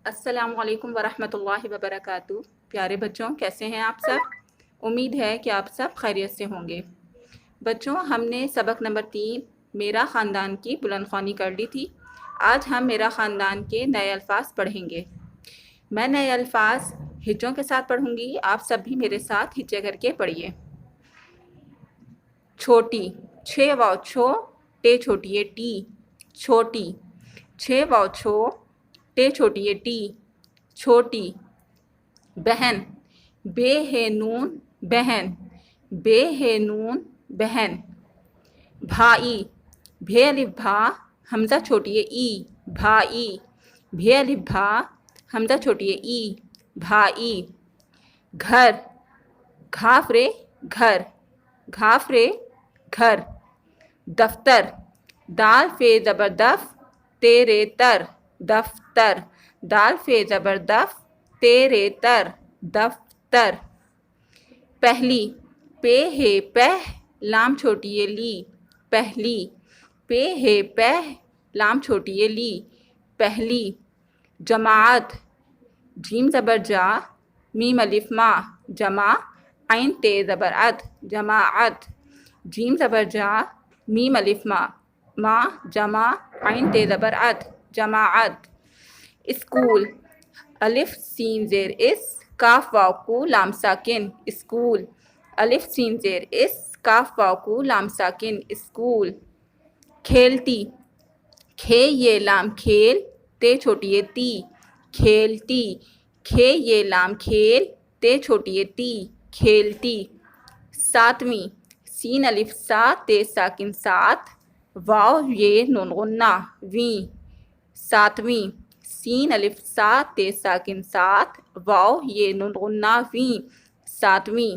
السلام علیکم ورحمۃ اللہ وبرکاتہ۔ پیارے بچوں، کیسے ہیں آپ سب؟ امید ہے کہ آپ سب خیریت سے ہوں گے۔ بچوں، ہم نے سبق نمبر 3 میرا خاندان کی بلند خوانی کر لی تھی۔ آج ہم میرا خاندان کے نئے الفاظ پڑھیں گے۔ میں نئے الفاظ ہجوں کے ساتھ پڑھوں گی، آپ سب بھی میرے ساتھ ہجے کر کے پڑھیے۔ چھوٹی، 6 واو چھو، ٹے چھوٹی ہے ٹی، چھوٹی۔ 6 واو چھو، ٹے چھوٹی ہے ٹی، چھوٹی۔ بہن، بے ہے نون بہن، بے ہے نون بہن۔ بھائی، بھے الف بھا، حمزہ چھوٹی ہے ای، بھائی۔ بھے الف بھا، حمزہ چھوٹی ہے ای، بھائی۔ گھر، گھاف رے گھر، گھاف رے گھر۔ دفتر، دال فے زبر دف، تیرے تر، دفتر۔ دال فے زبر دف، تیرے تر، دفتر۔ پہلی، پے ہے پہ، لام چھوٹی ہے لی، پہلی۔ پے ہے پہ، لام چھوٹی ہے لی، پہلی۔ جماعت، جیم زبر جا، میم الف ما، جمع، عین تے زبر عد، جماعت۔ جیم زبر جا، میم الف ما، جمع، عین تے زبر عد، جماعت۔ اسکول، الف سین زیر اس، کاف واو کو لام ساکن، اسکول۔ الف سین زیر اس، کاف واو کو لام ساکن، اسکول۔ کھیلتی، کھے یہ لام کھیل، تے چھوٹی ہے تی، کھیلتی۔ کھے یہ لام کھیل، تے چھوٹی ہے تی، کھیلتی۔ ساتویں، سین الف سا، تے ساکن سات، واو یہ نون غنہ، ویں، ساتویں۔ سین الف سا، تے ساکن سات، واو یہ نون غنہ، ویں، ساتویں۔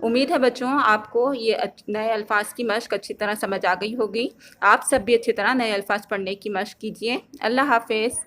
امید ہے بچوں آپ کو یہ نئے الفاظ کی مشق اچھی طرح سمجھ آ گئی ہوگی۔ آپ سب بھی اچھی طرح نئے الفاظ پڑھنے کی مشق کیجیے۔ اللہ حافظ۔